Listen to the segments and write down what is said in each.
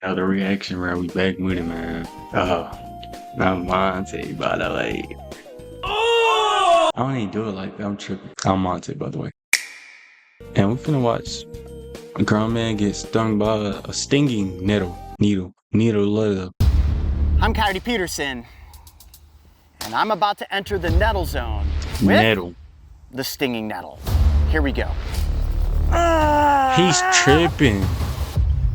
Another reaction round. We back with it, man. I'm Montaee, by the way. Oh! I don't even do it like that. I'm tripping. I'm Montaee, by the way. And we finna watch a grown man get stung by a stinging needle. I'm Coyote Peterson, and I'm about to enter the nettle zone with Nettle. the stinging nettle. Here we go. He's tripping.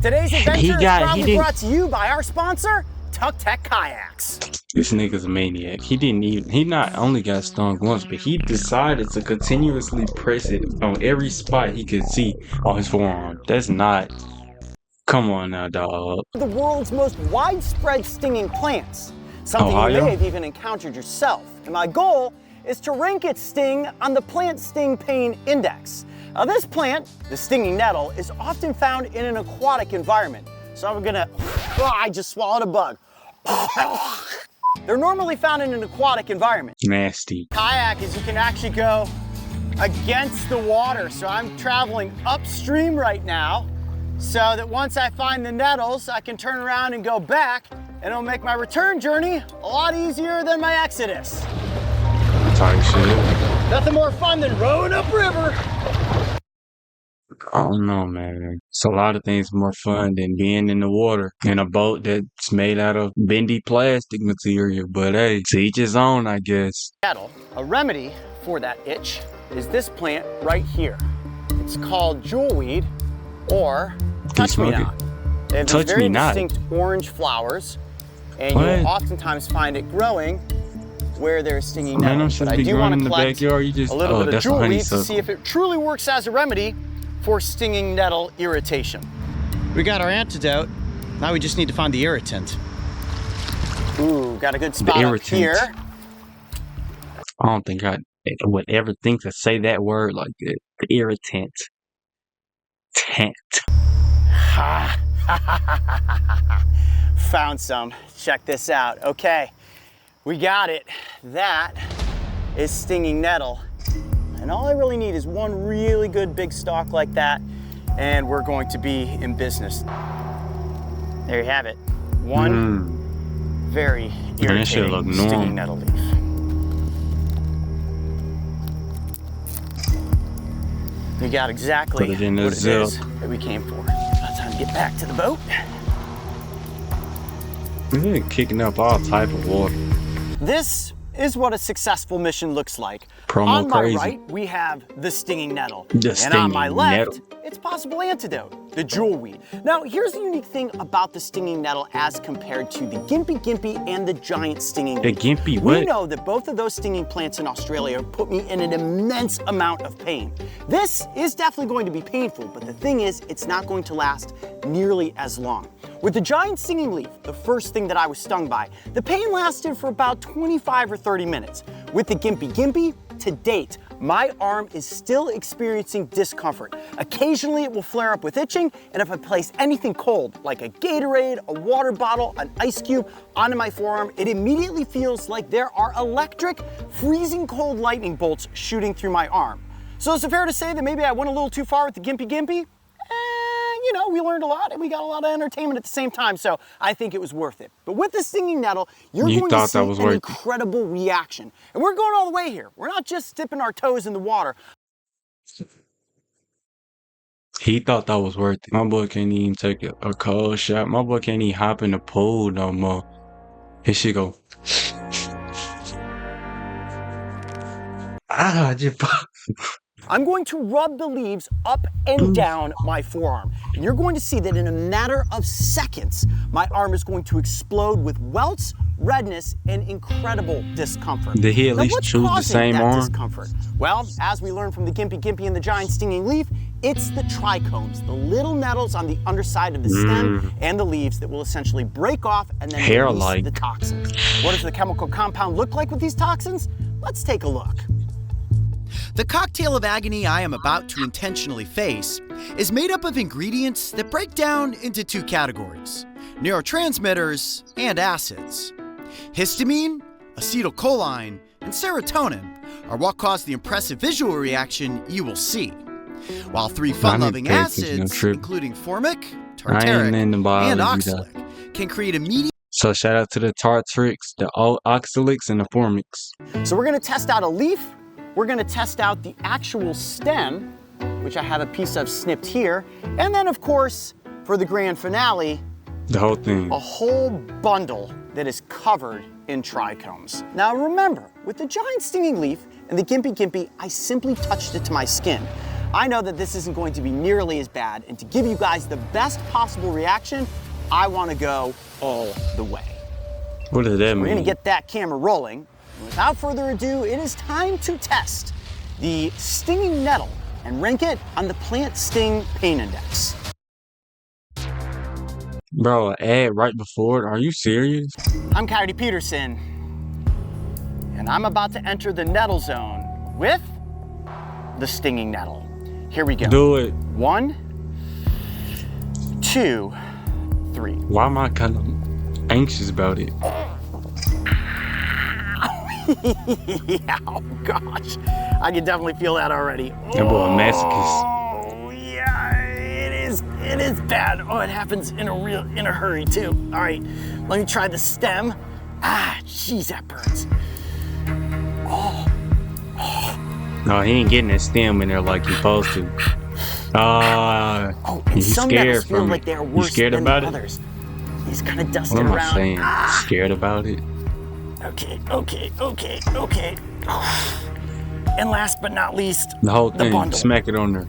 Today's adventure He is got- proudly he didn't- brought to you by our sponsor, Tuk Tech Kayaks. This nigga's a maniac. He not only got stung once, but he decided to continuously press it on every spot he could see on his forearm. That's not. Come on now, dog. The world's most widespread stinging plants, something you Ohio? may have even encountered yourself. And my goal is to rank its sting on the Plant Sting Pain Index. Now this plant, the stinging nettle, is often found in an aquatic environment. So I'm gonna, I just swallowed a bug. They're normally found in an aquatic environment. Nasty. Kayak is you can actually go against the water. So I'm traveling upstream right now so that once I find the nettles, I can turn around and go back, and it'll make my return journey a lot easier than my exodus. Type shit. Nothing more fun than rowing upriver. I don't know, man. It's a lot of things more fun than being in the water in a boat that's made out of bendy plastic material. But hey, to each his own, I guess. Nettle, a remedy for that itch, is this plant right here. It's called jewelweed or touch me smoke it? not. They have these Touch very me not? distinct orange flowers, and What? you'll oftentimes find it growing where there's stinging Man, nettles. them But shits I be do growing want in to the collect backyard. You just a little bit of that's a jewelweed to honeysuckle. see if it truly works as a remedy for stinging nettle irritation. We got our antidote. Now we just need to find the irritant. Ooh, got a good spot up irritant. here. I don't think I would ever think to say that word like that. The irritant. Tent. Found some. Check this out. Okay, we got it. That is stinging nettle. And all I really need is one really good big stalk like that, and we're going to be in business. There you have it. One very that shit look irritating normal. stinging nettle leaf. We got exactly Put it in the what it zip. is that we came for. Now time to get back to the boat. We're kicking up all type of water. This is what a successful mission looks like. Promo on my crazy. right, we have the stinging nettle. The And on my stinging left, nettle. its possible antidote, the jewelweed. Now, here's the unique thing about the stinging nettle as compared to the gimpy and the giant stinging The leaf. gimpy We what? know that both of those stinging plants in Australia put me in an immense amount of pain. This is definitely going to be painful, but the thing is, it's not going to last nearly as long. With the giant stinging leaf, the first thing that I was stung by, the pain lasted for about 25 or 30 minutes. With the gimpy, to date, my arm is still experiencing discomfort. Occasionally it will flare up with itching, and if I place anything cold, like a Gatorade, a water bottle, an ice cube, onto my forearm, it immediately feels like there are electric, freezing cold lightning bolts shooting through my arm. So is it fair to say that maybe I went a little too far with the gimpy? You know, we learned a lot and we got a lot of entertainment at the same time, so I think it was worth it. But with the stinging nettle, you're You going to thought see that was an worth it. incredible reaction. And we're going all the way here. We're not just dipping our toes in the water. He thought that was worth it. My boy can't even take a cold shot. My boy can't even hop in the pool no more. His shit go. Just I'm going to rub the leaves up and down my forearm. And you're going to see that in a matter of seconds, my arm is going to explode with welts, redness, and incredible discomfort. Did he at Now, least what's choose the causing same that arm? discomfort? Well, as we learned from the gimpy and the giant stinging leaf, it's the trichomes, the little nettles on the underside of the stem and the leaves that will essentially break off and then release Hair-like. the toxins. What does the chemical compound look like with these toxins? Let's take a look. The cocktail of agony I am about to intentionally face is made up of ingredients that break down into two categories: neurotransmitters and acids. Histamine, acetylcholine, and serotonin are what cause the impressive visual reaction you will see, while three fun-loving pay attention, I'm acids, tripping. including formic, tartaric, in the and biology though. oxalic, can create immediate. So shout out to the tartrix, the oxalics, and the formics. So we're gonna test out a leaf, we're gonna test out the actual stem, which I have a piece of snipped here, and then of course, for the grand finale, The whole thing. a whole bundle that is covered in trichomes. Now remember, with the giant stinging leaf and the gimpy gimpy, I simply touched it to my skin. I know that this isn't going to be nearly as bad, and to give you guys the best possible reaction, I wanna go all the way. What does that We're mean? gonna get that camera rolling. And without further ado, it is time to test the stinging nettle and rank it on the plant sting pain index. Bro, an ad right before it? Are you serious? I'm Coyote Peterson, and I'm about to enter the nettle zone with the stinging nettle. Here we go. Do it. 1, 2, 3. Why am I kind of anxious about it? Yeah, oh gosh. I can definitely feel that already. That boy a masochist. Oh, yeah, it is bad. Oh, it happens in a hurry too. All right, let me try the stem. Ah, jeez, that burns. No, he ain't getting that stem in there like he's supposed to. Oh, and he's some scared nettles feel from like it. they're You worse scared than about it? others. He's kind of dusting What am I around. saying? Scared about it? Okay. And last but not least, The whole thing. bundle. Smack it on there.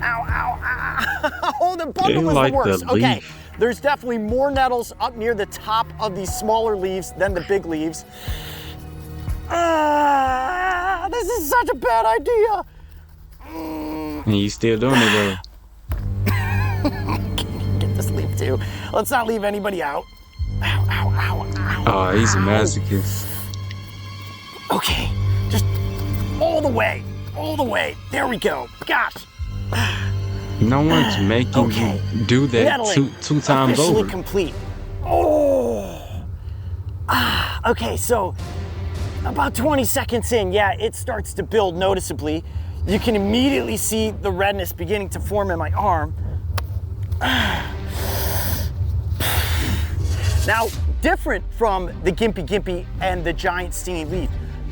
Ow. Oh, the bundle You is like the worst. the Okay, leaf. there's definitely more nettles up near the top of these smaller leaves than the big leaves. This is such a bad idea. And you still doing it though. Get this leaf too. Let's not leave anybody out. Ow. Oh, he's a masochist. Okay, just all the way. There we go. Gosh. No one's making Okay. you do that Nettling two times officially over. complete. Okay, so about 20 seconds in, yeah, it starts to build noticeably. You can immediately see the redness beginning to form in my arm. Now, different from the gimpy and the giant stinging leaf,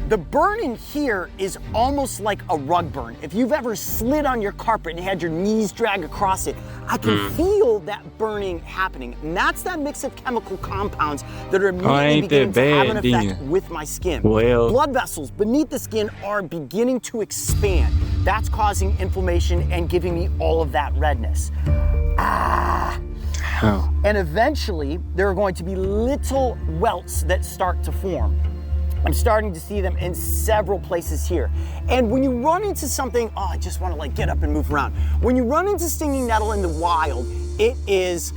the burning here is almost like a rug burn. If you've ever slid on your carpet and had your knees drag across it, I can feel that burning happening. And that's that mix of chemical compounds that are immediately ain't that beginning to have an bad, effect then? with my skin. Well. Blood vessels beneath the skin are beginning to expand. That's causing inflammation and giving me all of that redness. Oh. And eventually, there are going to be little welts that start to form. I'm starting to see them in several places here. And when you run into something, I just want to like get up and move around. When you run into stinging nettle in the wild, it is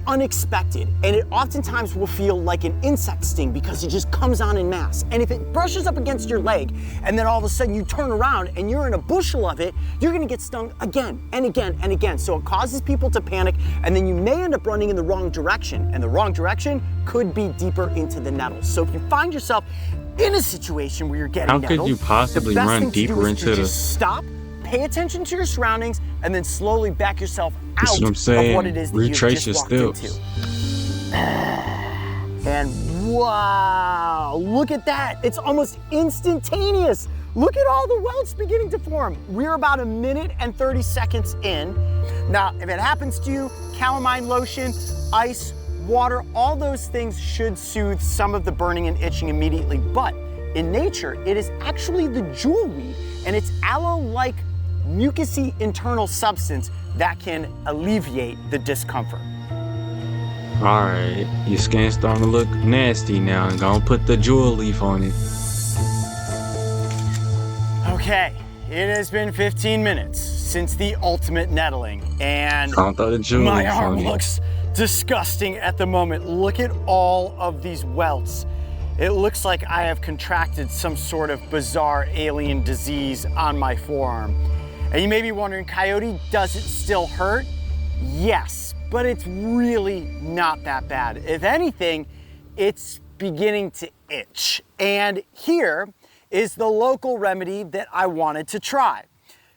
unexpected, and it oftentimes will feel like an insect sting because it just comes on in mass. And if it brushes up against your leg, and then all of a sudden you turn around and you're in a bushel of it, you're gonna get stung again and again and again. So it causes people to panic, and then you may end up running in the wrong direction, and the wrong direction could be deeper into the nettles. So if you find yourself in a situation where you're getting How nettled, could you possibly the best run thing to do deeper is into to the- just stop, pay attention to your surroundings, and then slowly back yourself That's out what I'm of saying. what it is that you've Retrace just your walked steps. into. And wow, look at that. It's almost instantaneous. Look at all the welts beginning to form. We're about 1 minute and 30 seconds in. Now, if it happens to you, calamine lotion, ice, water, all those things should soothe some of the burning and itching immediately. But in nature, it is actually the jewelweed and its aloe-like mucousy internal substance that can alleviate the discomfort. All right, your skin's starting to look nasty now, and gonna put the jewel leaf on it. Okay, it has been 15 minutes since the ultimate nettling, and I'll throw the jewel my leaf arm on it. looks disgusting at the moment. Look at all of these welts. It looks like I have contracted some sort of bizarre alien disease on my forearm. And you may be wondering, Coyote, does it still hurt? Yes, but it's really not that bad. If anything, it's beginning to itch. And here is the local remedy that I wanted to try.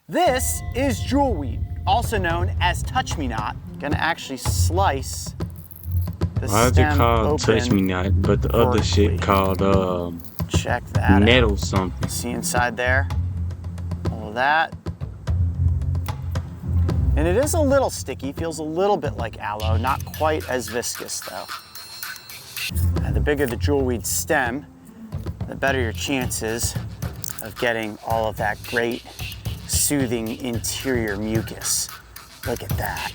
This is jewelweed, also known as touch me not. Gonna actually slice the Why is it stem called open touch me not, but the other shit called Check that nettle out. something? See inside there? All of that. And it is a little sticky, feels a little bit like aloe, not quite as viscous though. And the bigger the jewelweed stem, the better your chances of getting all of that great soothing interior mucus. Look at that.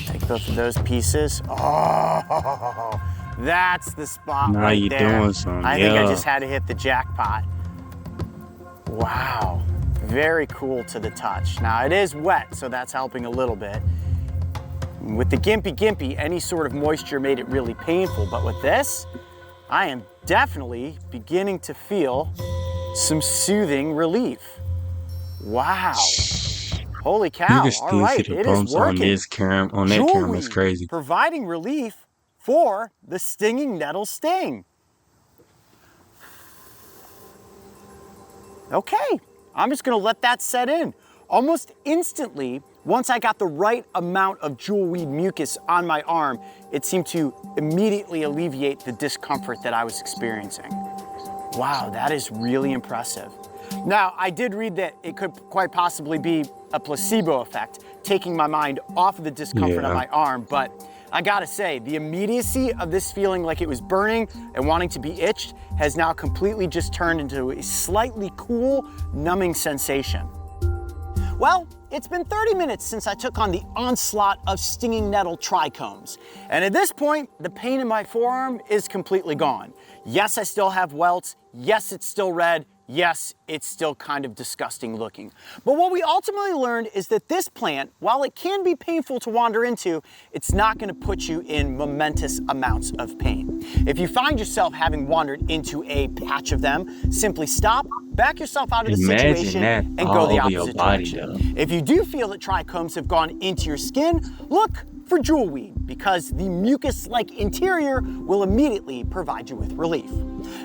Take both of those pieces. Oh, that's the spot Now right you're there. doing something, I think I yeah. just had to hit the jackpot. Wow, very cool to the touch. Now it is wet, so that's helping a little bit. With the gimpy, any sort of moisture made it really painful, but with this, I am definitely beginning to feel some soothing relief. Wow. Holy cow, You can still all right, see the it bumps is working. on this camera, on that camera. It's Jewelweed crazy. providing relief for the stinging nettle sting. Okay, I'm just gonna let that set in. Almost instantly, once I got the right amount of jewelweed mucus on my arm, it seemed to immediately alleviate the discomfort that I was experiencing. Wow, that is really impressive. Now, I did read that it could quite possibly be a placebo effect, taking my mind off of the discomfort on my arm, but I gotta say, the immediacy of this feeling like it was burning and wanting to be itched has now completely just turned into a slightly cool, numbing sensation. Well, it's been 30 minutes since I took on the onslaught of stinging nettle trichomes. And at this point, the pain in my forearm is completely gone. Yes, I still have welts. Yes, it's still red. Yes, it's still kind of disgusting looking. But what we ultimately learned is that this plant, while it can be painful to wander into, it's not gonna put you in momentous amounts of pain. If you find yourself having wandered into a patch of them, simply stop, back yourself out of the situation, and go the opposite direction. If you do feel that trichomes have gone into your skin, look for jewelweed, because the mucus-like interior will immediately provide you with relief.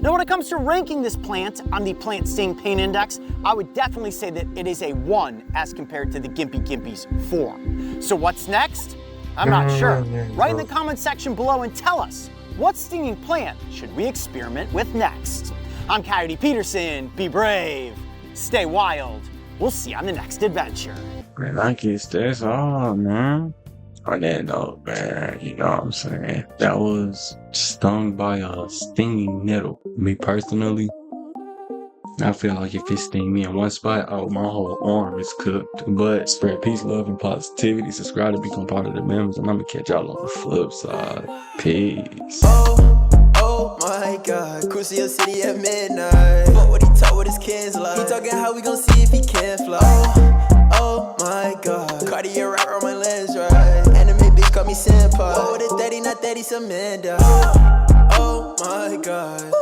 Now, when it comes to ranking this plant on the Plant Sting Pain Index, I would definitely say that it is a 1 as compared to the Gimpy's 4. So what's next? I'm not sure. Write in the comment section below and tell us, what stinging plant should we experiment with next? I'm Coyote Peterson. Be brave, stay wild. We'll see you on the next adventure. Man, I guess that's all, man. On that note, man, you know what I'm saying? That was stung by a stinging nettle. Me personally, I feel like if it sting me in one spot, oh, my whole arm is cooked. But spread peace, love, and positivity. Subscribe to become part of the members, and I'm gonna catch y'all on the flip side. Peace. Oh my God, Crucial City at midnight. But what he talk with his kids like? He talking how we gon' see if he can fly. Oh my God, Cartier right on my lens, right? Anime bitch call me senpai. What with a daddy, not daddy, Samantha. Oh my God.